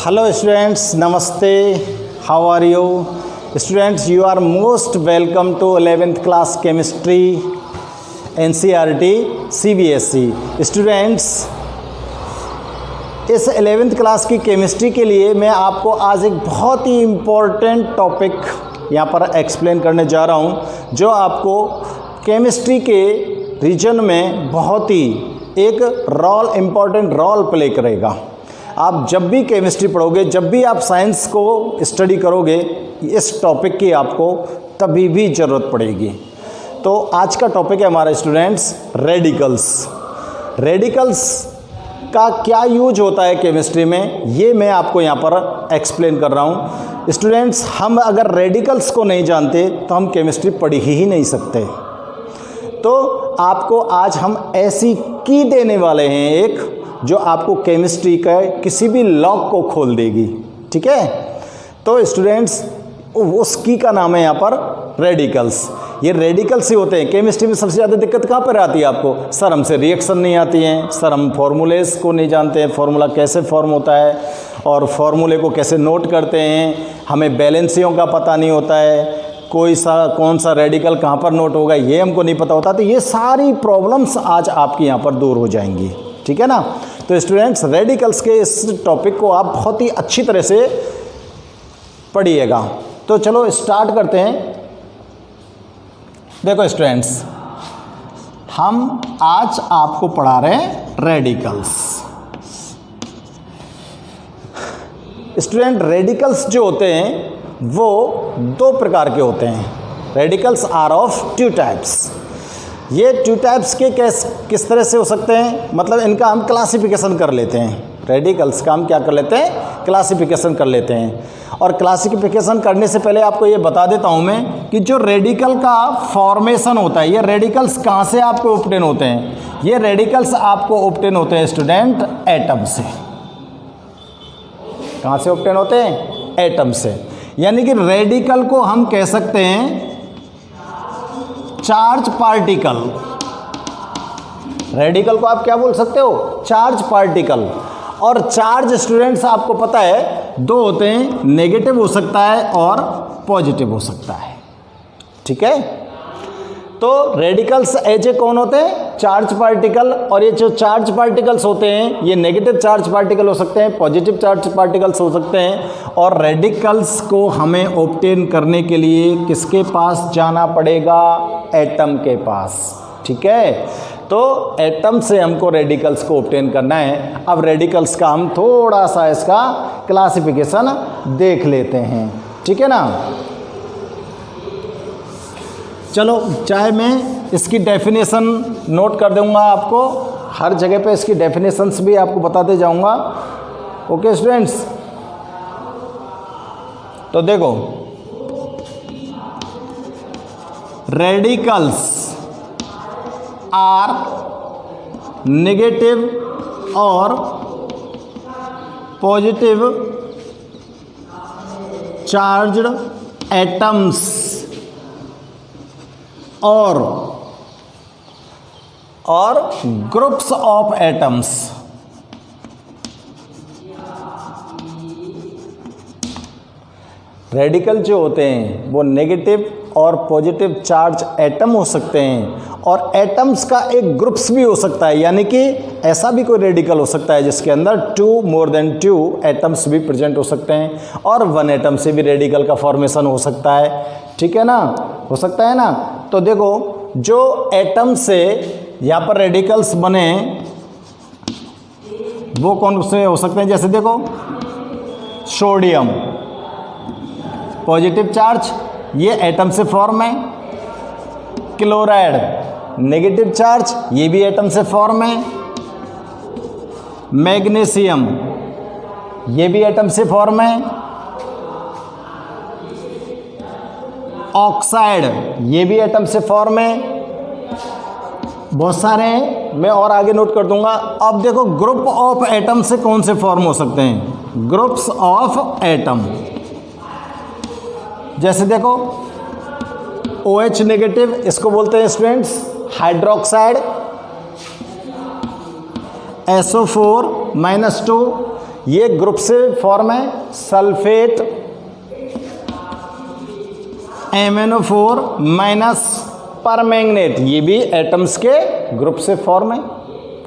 Hello students, Namaste. How are you? Students, you are most welcome to 11th class chemistry NCERT CBSE. Students, इस 11th class की chemistry के लिए मैं आपको आज एक बहुत ही इम्पोर्टेंट टॉपिक यहाँ पर एक्सप्लेन करने जा रहा हूँ, जो आपको केमिस्ट्री के रीजन में बहुत ही एक इम्पोर्टेंट रोल प्ले करेगा। आप जब भी केमिस्ट्री पढ़ोगे, जब भी आप साइंस को स्टडी करोगे, इस टॉपिक की आपको तभी भी ज़रूरत पड़ेगी। तो आज का टॉपिक है हमारा स्टूडेंट्स रेडिकल्स। रेडिकल्स का क्या यूज होता है केमिस्ट्री में, ये मैं आपको यहाँ पर एक्सप्लेन कर रहा हूँ। स्टूडेंट्स, हम अगर रेडिकल्स को नहीं जानते तो हम केमिस्ट्री पढ़ ही नहीं सकते। तो आपको आज हम ऐसी की देने वाले हैं एक, जो आपको केमिस्ट्री का किसी भी लॉक को खोल देगी। ठीक है, तो स्टूडेंट्स उस की का नाम है यहाँ पर रेडिकल्स। ये रेडिकल्स ही होते हैं। केमिस्ट्री में सबसे ज़्यादा दिक्कत कहाँ पर आती है आपको? सर हमसे रिएक्शन नहीं आती हैं, सर हम फार्मूलेस को नहीं जानते हैं, फार्मूला कैसे फॉर्म होता है और फार्मूले को कैसे नोट करते हैं, हमें बैलेंसियों का पता नहीं होता है, कौन सा रेडिकल कहाँ पर नोट होगा ये हमको नहीं पता होता। तो ये सारी प्रॉब्लम्स आज आपकी यहाँ पर दूर हो जाएंगी। ठीक है ना। तो स्टूडेंट्स, रेडिकल्स के इस टॉपिक को आप बहुत ही अच्छी तरह से पढ़िएगा। तो चलो स्टार्ट करते हैं। देखो स्टूडेंट्स, हम आज आपको पढ़ा रहे हैं रेडिकल्स। स्टूडेंट, रेडिकल्स जो होते हैं वो दो प्रकार के होते हैं। Radicals are of two types. ये टू टाइप्स के किस तरह से हो सकते हैं, मतलब इनका हम क्लासिफिकेशन कर लेते हैं। रेडिकल्स का हम क्या कर लेते हैं? क्लासिफिकेशन कर लेते हैं। और क्लासिफिकेशन करने से पहले आपको ये बता देता हूँ मैं कि जो रेडिकल का फॉर्मेशन होता है, ये रेडिकल्स कहाँ से आपको ऑब्टेन होते हैं? ये रेडिकल्स आपको ऑब्टेन होते हैं स्टूडेंट एटम से। कहाँ से ऑब्टेन होते हैं? एटम से। यानी कि रेडिकल को हम कह सकते हैं चार्ज पार्टिकल। रेडिकल को आप क्या बोल सकते हो? Charge particle. और चार्ज स्टूडेंट्स आपको पता है दो होते हैं, नेगेटिव हो सकता है और पॉजिटिव हो सकता है। ठीक है, तो रेडिकल्स एज ए कौन होते हैं? Charge particle. और ये जो चार्ज पार्टिकल्स होते हैं ये नेगेटिव चार्ज पार्टिकल हो सकते हैं, पॉजिटिव चार्ज पार्टिकल्स हो सकते हैं। और रेडिकल्स को हमें ऑब्टेन करने के लिए किसके पास जाना पड़ेगा? एटम के पास। ठीक है, तो एटम से हमको रेडिकल्स को ऑब्टेन करना है। अब रेडिकल्स का हम थोड़ा सा इसका क्लासिफिकेशन देख लेते हैं। ठीक है ना। चलो, चाहे मैं इसकी डेफिनेशन नोट कर दूंगा, आपको हर जगह पे इसकी डेफिनेशंस भी आपको बताते जाऊंगा। ओके स्टूडेंट्स, तो देखो, रेडिकल्स आर नेगेटिव और पॉजिटिव चार्ज्ड एटम्स और ग्रुप्स ऑफ एटम्स। रेडिकल जो होते हैं वो नेगेटिव और पॉजिटिव चार्ज एटम हो सकते हैं, और एटम्स का एक ग्रुप्स भी हो सकता है। यानी कि ऐसा भी कोई रेडिकल हो सकता है जिसके अंदर मोर देन टू एटम्स भी प्रेजेंट हो सकते हैं, और वन एटम से भी रेडिकल का फॉर्मेशन हो सकता है। ठीक है ना, हो सकता है ना। तो देखो, जो एटम से यहाँ पर रेडिकल्स बने वो कौन से हो सकते हैं? जैसे देखो, सोडियम पॉजिटिव चार्ज, ये एटम से फॉर्म है। क्लोराइड नेगेटिव चार्ज, ये भी एटम से फॉर्म है। मैग्नीशियम, ये भी एटम से फॉर्म है। ऑक्साइड, ये भी एटम से फॉर्म है। बहुत सारे हैं, मैं और आगे नोट कर दूंगा। अब देखो, ग्रुप ऑफ एटम से कौन से फॉर्म हो सकते हैं? ग्रुप्स ऑफ एटम, जैसे देखो OH नेगेटिव, इसको बोलते हैं स्टूडेंट्स हाइड्रोक्साइड। SO4-2, ये ग्रुप से फॉर्म है सल्फेट MnO4 माइनस परमैंगनेट, ये भी एटम्स के ग्रुप से फॉर्म है,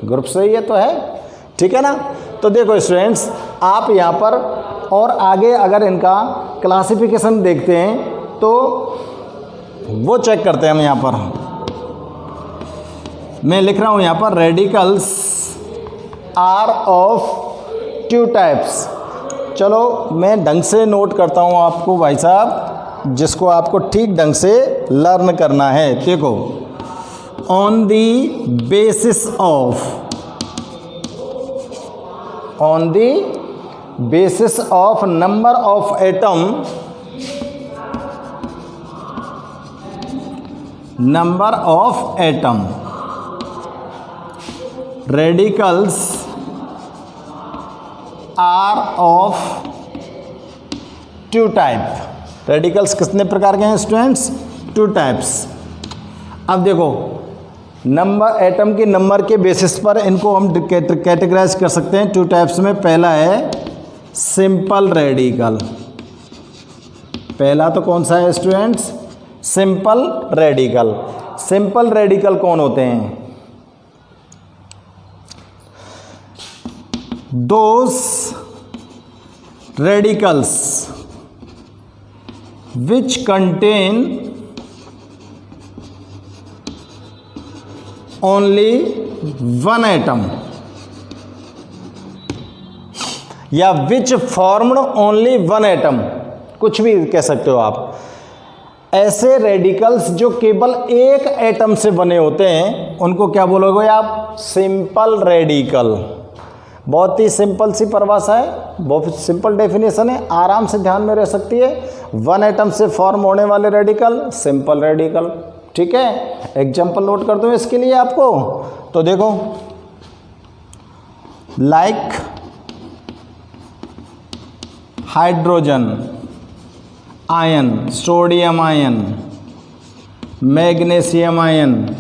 ग्रुप से ये तो है, ठीक है ना। तो देखो स्टूडेंट्स, आप यहाँ पर और आगे अगर इनका क्लासिफिकेशन देखते हैं तो वो चेक करते हैं हम। यहाँ पर मैं लिख रहा हूँ यहाँ पर रेडिकल्स आर ऑफ 2 टाइप्स। चलो मैं ढंग से नोट करता हूँ आपको भाई साहब, जिसको आपको ठीक ढंग से लर्न करना है। देखो, on the basis of number of atom radicals are of 2 type. रेडिकल्स कितने प्रकार के हैं स्टूडेंट्स? 2 टाइप्स। अब देखो, नंबर एटम के नंबर के बेसिस पर इनको हम कैटेगराइज कर सकते हैं 2 टाइप्स में। पहला है सिंपल रेडिकल। पहला तो कौन सा है students? Simple radical. Simple radical कौन होते हैं? Those radicals which contain only one atom या which formed only one atom, कुछ भी कह सकते हो आप। ऐसे रेडिकल्स जो केवल एक एटम से बने होते हैं उनको क्या बोलोगे आप? Simple radical. बहुत ही सिंपल सी परिभाषा है, बहुत सिंपल डेफिनेशन है, आराम से ध्यान में रह सकती है। 1 एटम से फॉर्म होने वाले रेडिकल सिंपल रेडिकल, ठीक है। एग्जाम्पल नोट कर दूं इसके लिए आपको, तो देखो, like hydrogen ion, sodium ion, magnesium ion,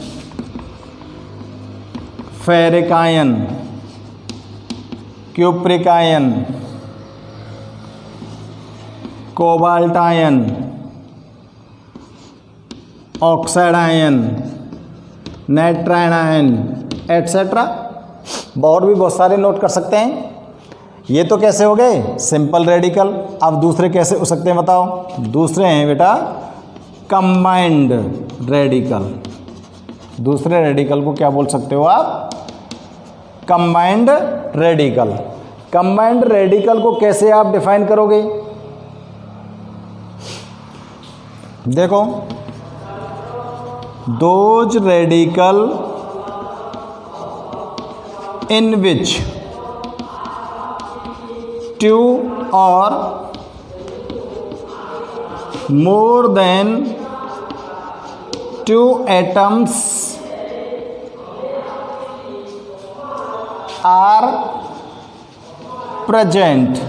ferric ion, cupric ion, cobalt ion, oxide ion, nitrile ion, etcetera. और भी बहुत सारे नोट कर सकते हैं। ये तो कैसे हो गए? Simple radical. अब दूसरे कैसे हो सकते हैं बताओ? दूसरे हैं बेटा कंबाइंड रेडिकल। दूसरे रेडिकल को क्या बोल सकते हो आप? Combined radical. कंबाइंड रेडिकल को कैसे आप डिफाइन करोगे? देखो, those radical in which 2 or more than 2 atoms are present।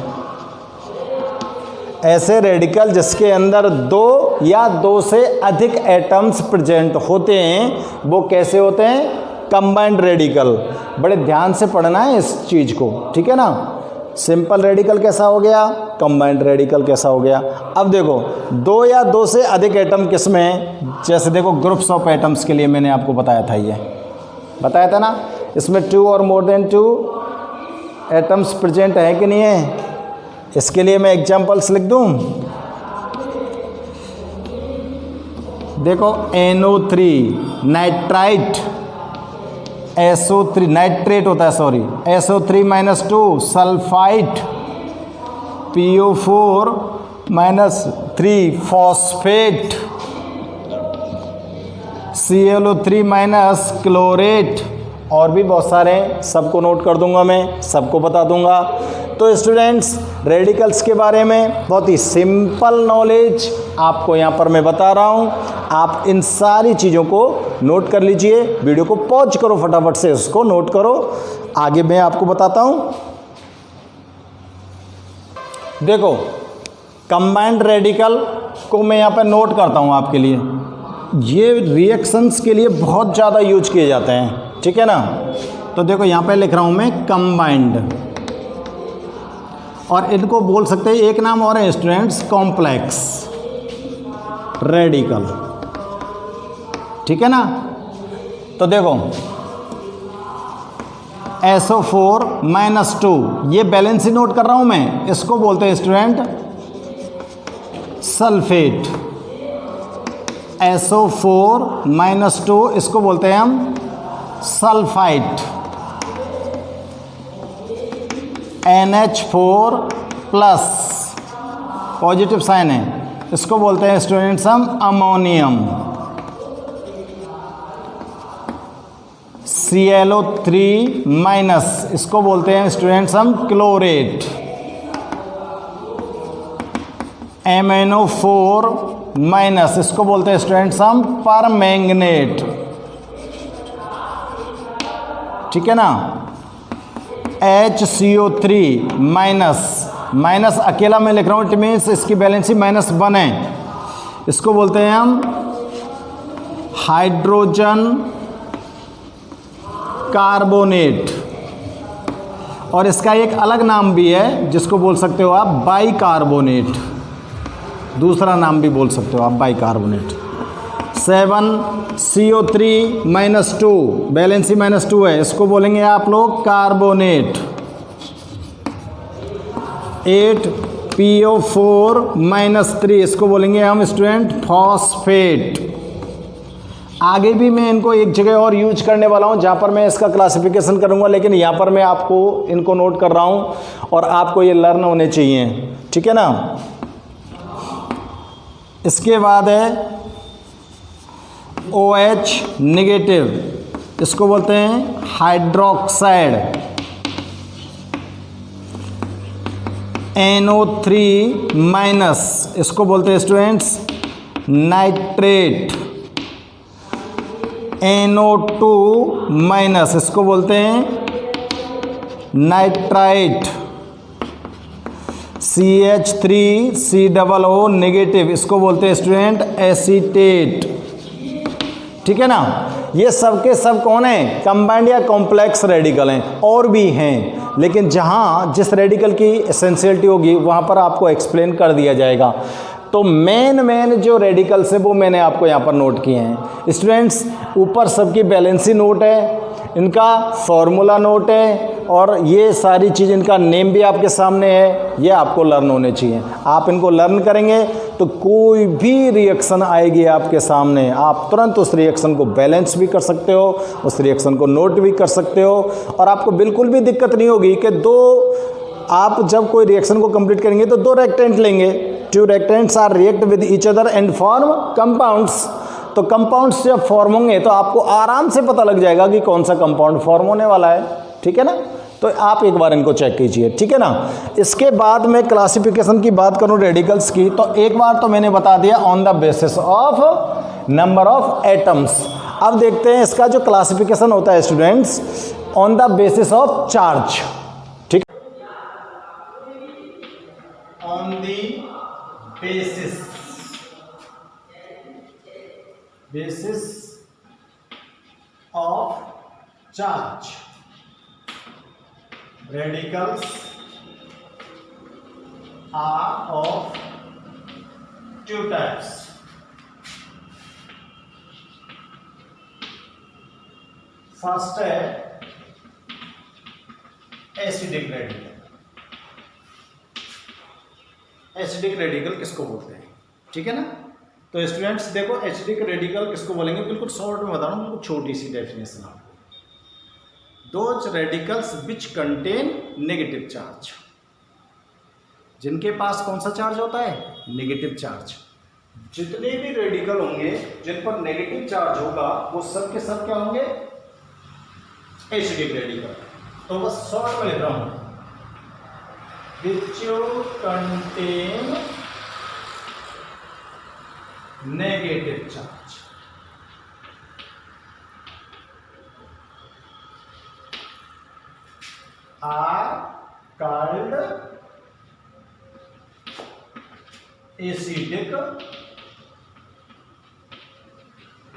ऐसे रेडिकल जिसके अंदर 2 या 2 से अधिक एटम्स प्रेजेंट होते हैं, वो कैसे होते हैं? Combined radical. बड़े ध्यान से पढ़ना है इस चीज को, ठीक है ना। सिंपल रेडिकल कैसा हो गया? कंबाइंड रेडिकल कैसा हो गया? अब देखो, 2 या 2 से अधिक एटम किसमें? जैसे देखो, ग्रुप्स ऑफ एटम्स के लिए मैंने आपको बताया था, ये बताया था ना। इसमें 2 और मोर देन 2 एटम्स प्रेजेंट है कि नहीं है? इसके लिए मैं एग्जांपल्स लिख दूं। देखो, NO3 नाइट्राइट, SO3 नाइट्रेट होता है, sorry, SO3-2 sulphite, PO4-3 phosphate, ClO3- chlorate, और भी बहुत सारे हैं, सबको नोट कर दूंगा मैं, सबको बता दूंगा। तो स्टूडेंट्स, रेडिकल्स के बारे में बहुत ही सिंपल नॉलेज आपको यहाँ पर मैं बता रहा हूँ। आप इन सारी चीज़ों को नोट कर लीजिए। वीडियो को पॉज करो, फटाफट से उसको नोट करो। आगे मैं आपको बताता हूँ। देखो, कंबाइंड रेडिकल को मैं यहाँ पर नोट करता हूँ आपके लिए। ये रिएक्शंस के लिए बहुत ज़्यादा यूज किए जाते हैं, ठीक है ना। तो देखो, यहाँ पे लिख रहा हूँ मैं कंबाइंड और इनको बोल सकते हैं एक नाम और है स्टूडेंट्स, कॉम्प्लेक्स रेडिकल। ठीक है ना। तो देखो SO4 -2, ये बैलेंस ही नोट कर रहा हूं मैं, इसको बोलते हैं स्टूडेंट सल्फेट। SO4 -2 इसको बोलते हैं हम sulphite. NH4 plus positive sign है, इसको बोलते हैं स्टूडेंट्स हम अमोनियम। ClO3 माइनस, इसको बोलते हैं स्टूडेंट्स हम क्लोरेट। MnO4 माइनस, इसको बोलते हैं स्टूडेंट्स हम परमैंगनेट। ठीक है ना। HCO3 माइनस, माइनस अकेला मैं लिख रहा हूँ, इट मीन्स इसकी वैलेंसी -1 है, इसको बोलते हैं हम हाइड्रोजन कार्बोनेट। और इसका एक अलग नाम भी है जिसको बोल सकते हो आप बाइकार्बोनेट, दूसरा नाम भी बोल सकते हो आप बाइकार्बोनेट। 7CO3 -2, वैलेंसी -2 है, इसको बोलेंगे आप लोग कार्बोनेट। 8PO4 -3, इसको बोलेंगे हम स्टूडेंट फॉस्फेट। आगे भी मैं इनको एक जगह और यूज करने वाला हूं जहां पर मैं इसका क्लासिफिकेशन करूंगा, लेकिन यहां पर मैं आपको इनको नोट कर रहा हूं और आपको ये लर्न होने चाहिए। ठीक है ना। इसके बाद है OH नेगेटिव, इसको बोलते हैं हाइड्रोक्साइड। NO3 माइनस, इसको बोलते हैं स्टूडेंट्स नाइट्रेट। NO2 माइनस, इसको बोलते हैं नाइट्राइट। CH3COO नेगेटिव, इसको बोलते हैं स्टूडेंट एसीटेट। ठीक है ना। ये सब के सब कौन है, कंबाइंड या कॉम्प्लेक्स रेडिकल हैं। और भी हैं, लेकिन जहां जिस रेडिकल की एसेंशियलिटी होगी वहां पर आपको एक्सप्लेन कर दिया जाएगा। तो मेन जो रेडिकल्स है वो मैंने आपको यहाँ पर नोट किए हैं स्टूडेंट्स। ऊपर सबकी बैलेंसी नोट है, इनका फॉर्मूला नोट है, और ये सारी चीज़ इनका नेम भी आपके सामने है, ये आपको लर्न होने चाहिए। आप इनको लर्न करेंगे तो कोई भी रिएक्शन आएगी आपके सामने, आप तुरंत उस रिएक्शन को बैलेंस भी कर सकते हो, उस रिएक्शन को नोट भी कर सकते हो, और आपको बिल्कुल भी दिक्कत नहीं होगी कि आप जब कोई रिएक्शन को कंप्लीट करेंगे तो 2 रिएक्टेंट लेंगे। 2 reactants are react with each other and form compounds. तो कंपाउंड्स जब फॉर्म होंगे तो आपको आराम से पता लग जाएगा कि कौन सा कंपाउंड फॉर्म होने वाला है। ठीक है ना। तो आप एक बार इनको चेक कीजिए। ठीक है ना। इसके बाद मैं क्लासिफिकेशन की बात करूं रेडिकल्स की, तो एक बार तो मैंने बता दिया on the basis of number of atoms. अब देखते हैं इसका जो क्लासिफिकेशन होता है students on the basis of charge. ठीक, on the basis of charge, radicals are of 2 types. First है एसिडिक रेडिकल। एसिडिक रेडिकल किसको बोलते हैं, ठीक है ना। तो स्टूडेंट्स देखो एसिडिक रेडिकल किसको बोलेंगे, बिल्कुल शॉर्ट में बता रहा हूँ, बिल्कुल छोटी सी डेफिनेशन आपको। Those radicals which contain negative charge, जिनके पास कौन सा चार्ज होता है, नेगेटिव चार्ज। जितने भी रेडिकल होंगे जिन पर नेगेटिव चार्ज होगा वो सब के सब क्या होंगे, एसिडिक रेडिकल। तो बस शॉर्ट में लिख रहा हूं, which contain negative charge. Are called acidic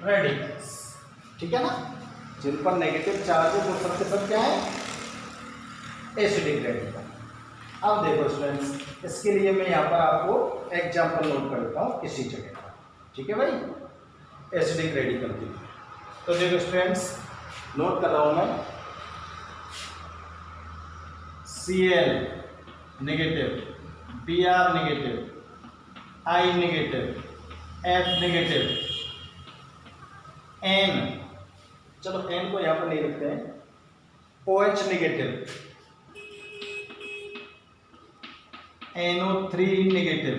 radicals. ठीक है ना। जिन पर नेगेटिव चार्ज है वो सबके सब क्या है, एसिडिक रेडिकल। अब देखो स्टूडेंट्स, इसके लिए मैं यहाँ पर आपको एग्जाम्पल नोट कर देता हूँ किसी जगह पर, ठीक है भाई, एसिडिक रेडिकल की। तो देखो स्टूडेंट्स, नोट कर रहा हूँ मैं, Cl negative, Br negative, I negative, F negative, N, चलो N को यहाँ पर नहीं लिखते हैं, OH negative, NO3 negative,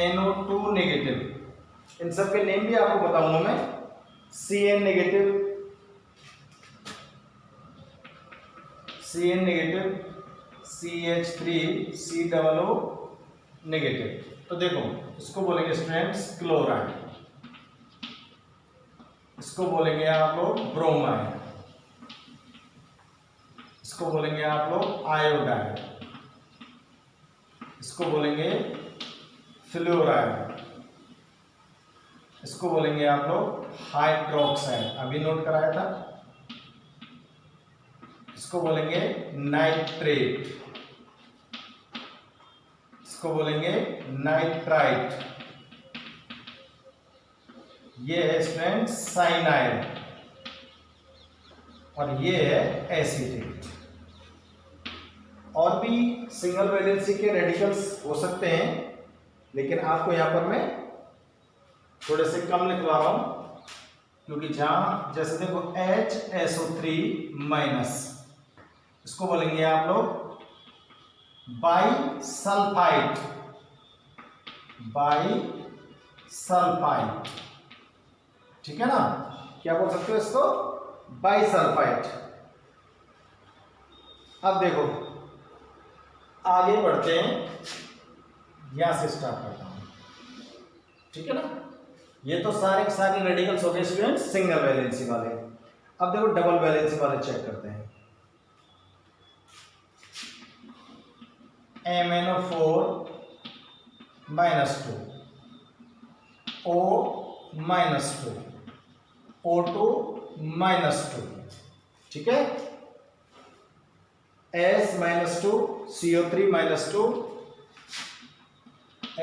NO2 negative, इन सब के नेम भी आपको बताऊंगा मैं। Cn negative, Cn negative, CH3 COO negative. तो देखो, इसको बोलेंगे स्टूडेंट्स क्लोराइड, इसको बोलेंगे आप लोग ब्रोमाइड, इसको बोलेंगे आप लोग आयोडाइड, इसको बोलेंगे फ्लोराइड, इसको बोलेंगे आप लोग हाइड्रोक्साइड, अभी नोट कराया था। इसको बोलेंगे नाइट्रेट, इसको बोलेंगे नाइट्राइट, ये है स्टूडेंट साइनाइड, और ये है एसिटेट। और भी सिंगल वैलेंसी के रेडिकल्स हो सकते हैं, लेकिन आपको यहां पर मैं थोड़े से कम लिखवा रहा हूं, क्योंकि जहां जैसे देखो HSO3 माइनस, इसको बोलेंगे आप लोग बाइसल्फाइड, बाइसल्फाइड, ठीक है ना, क्या बोल सकते हो इसको, बाइसल्फाइड। अब देखो आगे बढ़ते हैं, यहां से स्टार्ट करता हूं, ठीक है ना। ये तो सारे के सारे रेडिकल्स हो गए स्टूडेंट्स सिंगल वैलेंसी वाले। अब देखो डबल वैलेंसी वाले चेक करते हैं। MnO4 -2, O -2, O2 -2, ठीक है। S -2, CO3 -2,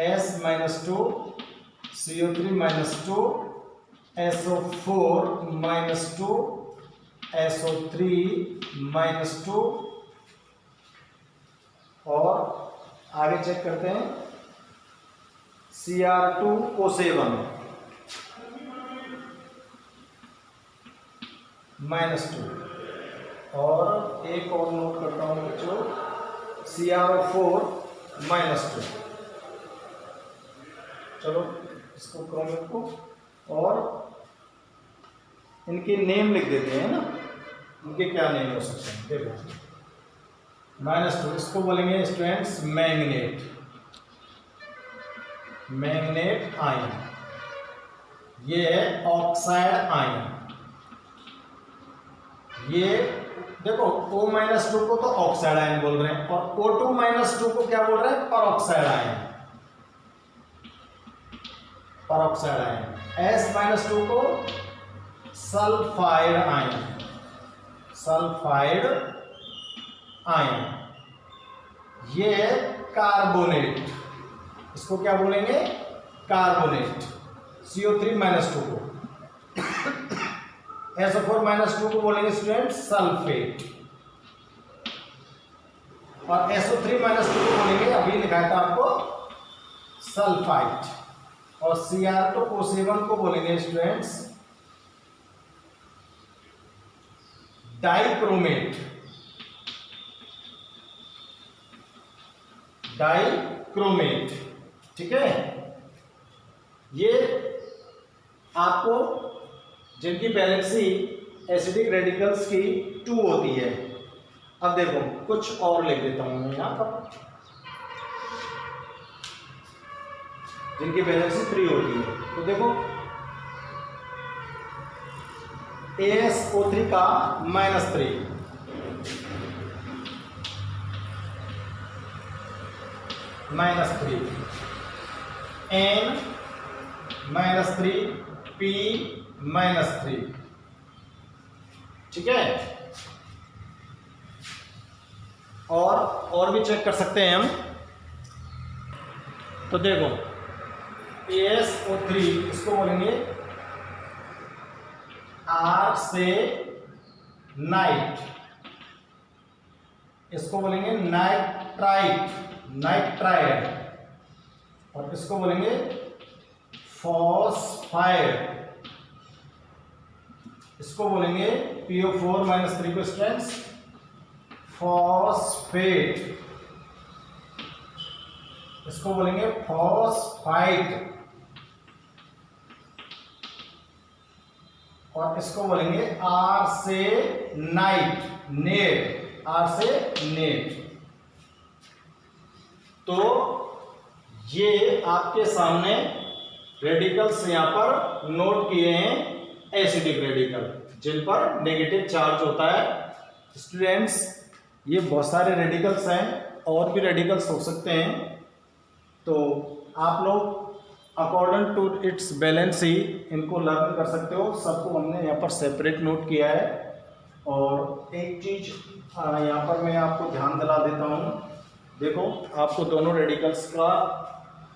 S -2, CO3 -2, SO4 -2, SO3 -2, और आगे चेक करते हैं Cr2O7 -2, और एक और नोट करता हूं बच्चों, CrO4 -2। चलो इसको क्रोमेट को, और इनके नेम लिख देते हैं ना, इनके क्या नेम हो सकते हैं, देखो -2, इसको बोलेंगे स्टूडेंट्स मैंगनेट, मैंगनेट आयन, ये है ऑक्साइड आयन। ये देखो O-2 को तो ऑक्साइड आयन बोल रहे हैं, और O2-2 को क्या बोल रहे हैं, peroxide ion, peroxide ion. S-2 को सल्फाइड आयन, सल्फाइड आयन। ये है कार्बोनेट, इसको क्या बोलेंगे, कार्बोनेट, CO3-2 को। SO4-2 को बोलेंगे स्टूडेंट सल्फेट, और SO3-2 को बोलेंगे, अभी लिखा था आपको, सल्फाइट, और Cr2O7 को बोलेंगे स्टूडेंट्स डाइक्रोमेट, डाइक्रोमेट, ठीक है। ये आपको जिनकी वैलेंसी एसिडिक रेडिकल्स की 2 होती है। अब देखो कुछ और लिख देता हूं मैं यहां पर, जिनकी वैलेंसी 3 होती है। तो देखो AsO3 का -3, -3, N -3, P -3, ठीक है। और भी चेक कर सकते हैं हम। तो देखो AsO3 इसको बोलेंगे R से नाइट, इसको बोलेंगे नाइट्राइड, और इसको बोलेंगे फॉस्फाइड, इसको बोलेंगे PO4 - 3 स्ट्रेंड्स फॉस्फेट, इसको बोलेंगे फॉस्फाइट, और इसको बोलेंगे R से नेट, R से नेट। तो ये आपके सामने रेडिकल्स यहां पर नोट किए हैं, एसिडिक रेडिकल जिन पर नेगेटिव चार्ज होता है। स्टूडेंट्स ये बहुत सारे रेडिकल्स हैं, और भी रेडिकल्स हो सकते हैं, तो आप लोग अकॉर्डिंग टू इट्स बैलेंसी इनको लर्न कर सकते हो। सबको हमने यहाँ पर सेपरेट नोट किया है। और एक चीज़ यहाँ पर मैं आपको ध्यान दिला देता हूँ, देखो आपको दोनों रेडिकल्स का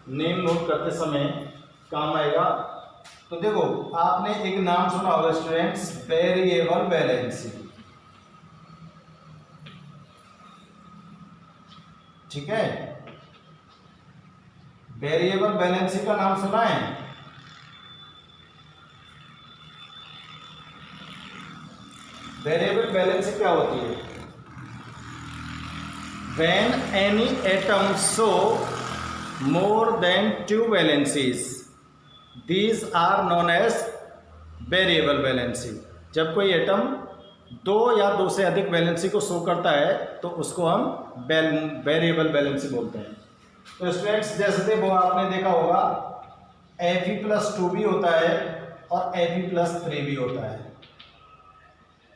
नेम नोट करते समय काम आएगा। तो देखो आपने एक नाम सुना होगा स्टूडेंट्स, वेरिएबल बैलेंसी, ठीक है। वेरिएबल बैलेंसी का नाम सुना है? वेरिएबल बैलेंसी क्या होती है? When any atom show more than 2 valencies, these are known as variable valency। जब कोई एटम 2 या 2 से अधिक वैलेंसी को शो करता है तो उसको हम वेरिएबल बैलेंसी बोलते हैं। तो स्टूडेंट्स जैसे देखो आपने देखा होगा Fe+2 भी होता है और Fe+3 भी होता है,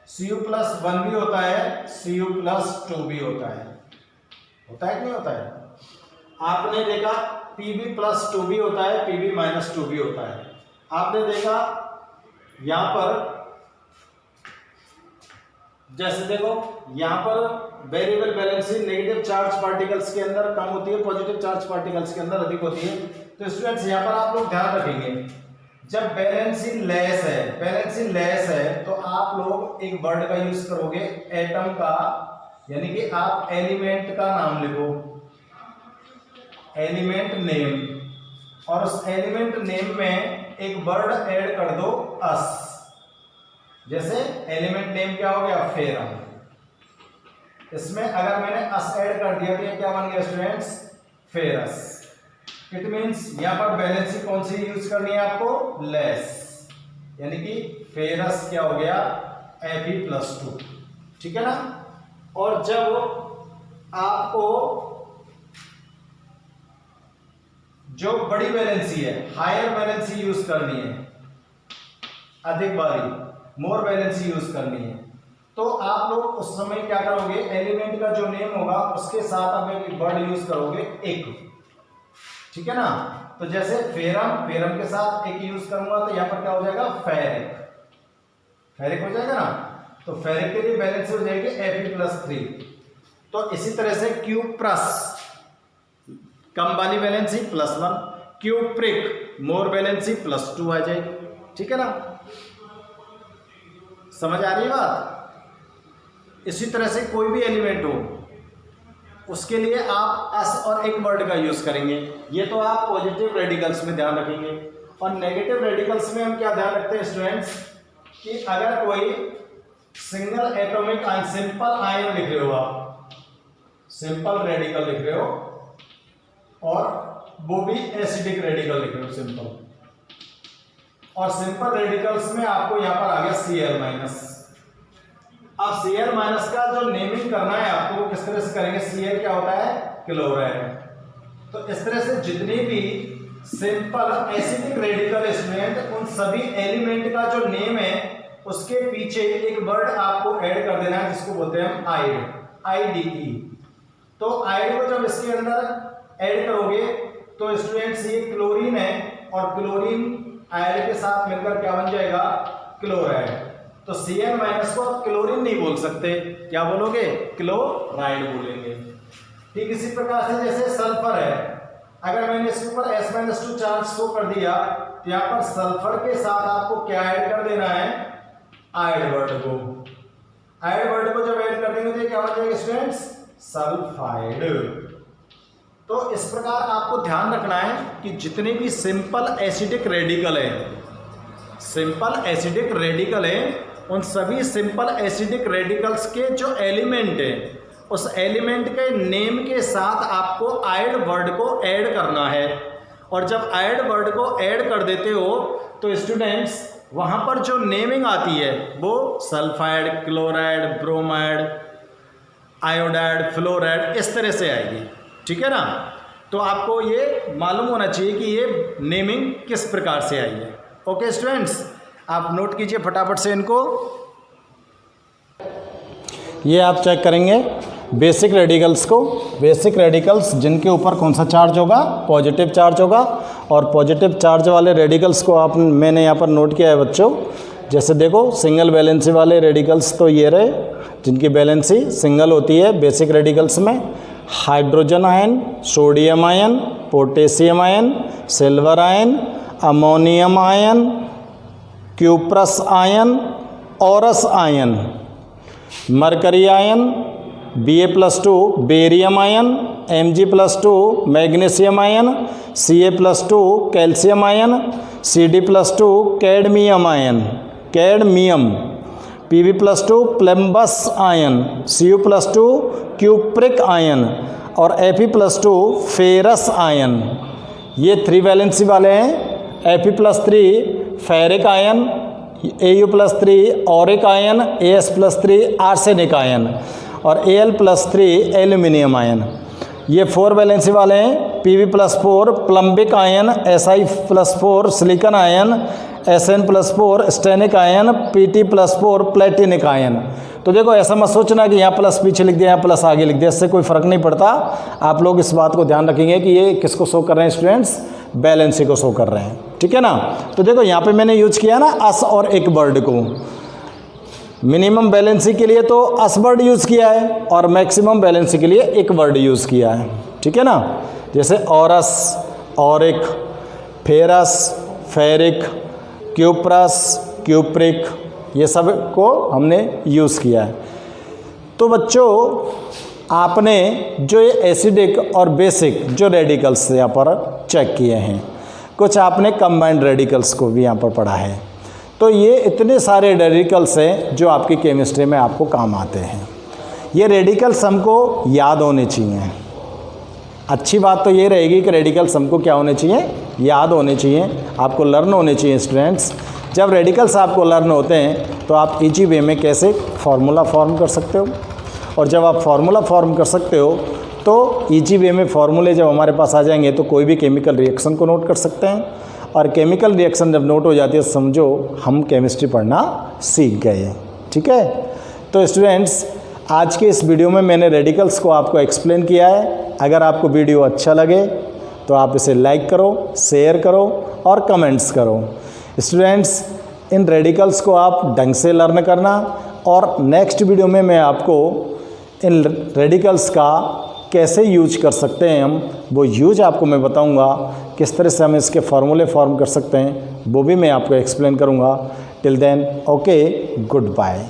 Cu+1 भी होता है, Cu+2 भी होता है कि नहीं होता है? आपने देखा Pb+2 भी होता है, Pb-2 भी होता है। आपने देखा यहां पर जैसे देखो यहां पर variable valency negative charge particles के अंदर कम होती है, पॉजिटिव चार्ज पार्टिकल्स के अंदर अधिक होती है। तो स्टूडेंट्स यहां पर आप लोग ध्यान रखेंगे, जब बैलेंसी लेस है तो आप लोग एक वर्ड का यूज करोगे एटम का, यानी कि आप एलिमेंट का नाम लिखो, एलिमेंट नेम, और उस एलिमेंट नेम में एक वर्ड ऐड कर दो अस। जैसे एलिमेंट नेम क्या हो गया? फेरम। इसमें अगर मैंने अस ऐड कर दिया तो ये क्या बन गया स्टूडेंट्स? फेरस। इट मींस यहां पर बैलेंसी कौन सी यूज करनी है आपको? लेस, यानी कि फेरस क्या हो गया? Fe+2, ठीक है ना। और जब आपको जो बड़ी वैलेंसी है, हायर वैलेंसी यूज करनी है, अधिक बारी मोर वैलेंसी यूज करनी है, तो आप लोग उस समय क्या करोगे? एलिमेंट का जो नेम होगा उसके साथ आप एक वर्ड यूज करोगे एक, ठीक है ना। तो जैसे फेरम के साथ एक यूज करूंगा तो यहां पर क्या हो जाएगा? फेरिक हो जाएगा ना। तो फेरिक के लिए बैलेंसी हो जाएगी Fe+3। तो इसी तरह से क्यूप्रस कम वाली बैलेंसी +1, क्यूप्रिक मोर बैलेंसी +2 आ जाएगी, ठीक है ना। समझ आ रही है बात? इसी तरह से कोई भी एलिमेंट हो उसके लिए आप अस और एक वर्ड का यूज करेंगे। ये तो आप पॉजिटिव रेडिकल्स में ध्यान रखेंगे। और नेगेटिव रेडिकल्स में हम क्या ध्यान रखते हैं स्टूडेंट्स, कि अगर कोई single atomic ion, simple ion लिख रहे हो, आप सिंपल रेडिकल लिख रहे हो, और वो भी एसिडिक रेडिकल लिख रहे हो सिंपल, और सिंपल रेडिकल्स में आपको यहां पर आ गया Cl-। अब Cl- का जो नेमिंग करना है आपको, वो किस तरह से करेंगे? Cl क्या होता है? क्लोराइड। तो इस तरह से जितनी भी सिंपल एसिडिक रेडिकल स्टूडेंट, उन सभी एलिमेंट का जो नेम है उसके पीछे एक वर्ड आपको ऐड कर देना है, जिसको बोलते हैं हम आइड, IDE। तो आइड को जब इसके अंदर ऐड करोगे तो स्टूडेंट्स ये क्लोरीन है, और क्लोरीन आयड के साथ मिलकर क्या बन जाएगा? क्लोराइड। तो Cl माइनस को आप क्लोरीन नहीं बोल सकते, क्या बोलोगे? क्लोराइड बोलेंगे। ठीक इसी प्रकार से जैसे सल्फर है, अगर मैंने इसके ऊपर S-2 चार्ज शो कर दिया तो यहाँ पर सल्फर के साथ आपको क्या ऐड कर देना है? आयड वर्ड को। आयड वर्ड को जब ऐड कर देंगे तो क्या हो जाएगा स्टूडेंट्स? सल्फाइड। तो इस प्रकार आपको ध्यान रखना है कि जितने भी सिंपल एसिडिक रेडिकल है, सिंपल एसिडिक रेडिकल है, उन सभी सिंपल एसिडिक रेडिकल्स के जो एलिमेंट है उस एलिमेंट के नेम के साथ आपको आयड वर्ड को ऐड करना है। और जब आयड वर्ड को ऐड कर देते हो तो स्टूडेंट्स वहाँ पर जो नेमिंग आती है वो sulphide, chloride, bromide, iodide, fluoride इस तरह से आएगी। ठीक है ना? तो आपको ये मालूम होना चाहिए कि ये नेमिंग किस प्रकार से आई है। ओके स्टूडेंट्स, आप नोट कीजिए फटाफट से इनको। ये आप चेक करेंगे बेसिक रेडिकल्स को। बेसिक रेडिकल्स जिनके ऊपर कौन सा चार्ज होगा? पॉजिटिव चार्ज होगा। और पॉजिटिव चार्ज वाले रेडिकल्स को मैंने यहाँ पर नोट किया है बच्चों। जैसे देखो सिंगल वैलेंसी वाले रेडिकल्स तो ये रहे जिनकी वैलेंसी सिंगल होती है बेसिक रेडिकल्स में। Hydrogen ion, sodium ion, potassium ion, silver ion, ammonium ion, cuprous ion, aurous ion, mercury ion, Ba+2 barium ion, Mg+2 magnesium ion, Ca+2 calcium ion, Cd+2 cadmium ion, cadmium, Pb+2 plumbous ion, Cu+2 cupric ion और Fe+2 ferrous ion. ये 3 valency वाले हैं। Fe+3 ferric ion, Au+3 Auric ion, As+3 arsenic ion और Al+3 aluminium ion. ये 4 valency वाले हैं। Pb+4 plumbic ion, Si+4 silicon ion, Sn+4 stannic ion, Pt+4 platinic ion. तो देखो ऐसा मत सोचना कि यहाँ प्लस पीछे लिख दिया, यहाँ प्लस आगे लिख दिया, इससे कोई फ़र्क नहीं पड़ता। आप लोग इस बात को ध्यान रखेंगे कि ये किसको शो कर रहे हैं स्टूडेंट्स? बैलेंसी को शो कर रहे हैं। ठीक है ना? तो देखो यहाँ पे मैंने यूज किया ना अस और एक वर्ड को। मिनिमम बैलेंसी के लिए तो अस वर्ड यूज़ किया है और मैक्सिमम बैलेंसी के लिए एक वर्ड यूज़ किया है। ठीक है ना? जैसे aurous, auric, ferrous, ferric, cuprous, cupric, ये सब को हमने यूज़ किया है। तो बच्चों आपने जो ये एसिडिक और बेसिक जो रेडिकल्स यहाँ पर चेक किए हैं, कुछ आपने कंबाइंड रेडिकल्स को भी यहाँ पर पढ़ा है। तो ये इतने सारे रेडिकल्स हैं जो आपकी केमिस्ट्री में आपको काम आते हैं। ये रेडिकल्स हमको याद होने चाहिए। अच्छी बात तो ये रहेगी कि रेडिकल्स हमको क्या होने चाहिए? याद होने चाहिए, आपको लर्न होने चाहिए स्टूडेंट्स। जब रेडिकल्स आपको लर्न होते हैं तो आप इजी वे में कैसे फार्मूला फॉर्म कर सकते हो, और जब आप फार्मूला फॉर्म कर सकते हो तो इजी वे में फार्मूले जब हमारे पास आ जाएंगे तो कोई भी केमिकल रिएक्शन को नोट कर सकते हैं। और केमिकल रिएक्शन जब नोट हो जाती है समझो हम केमिस्ट्री पढ़ना सीख गए। ठीक है? तो स्टूडेंट्स आज के इस वीडियो में मैंने रेडिकल्स को आपको एक्सप्लेन किया है। अगर आपको वीडियो अच्छा लगे तो आप इसे लाइक करो, शेयर करो और कमेंट्स करो। स्टूडेंट्स इन रेडिकल्स को आप ढंग से लर्न करना, और नेक्स्ट वीडियो में मैं आपको इन रेडिकल्स का कैसे यूज कर सकते हैं हम, वो यूज आपको मैं बताऊंगा। किस तरह से हम इसके फार्मूले फॉर्म कर सकते हैं वो भी मैं आपको एक्सप्लेन करूंगा। Till then okay, good bye.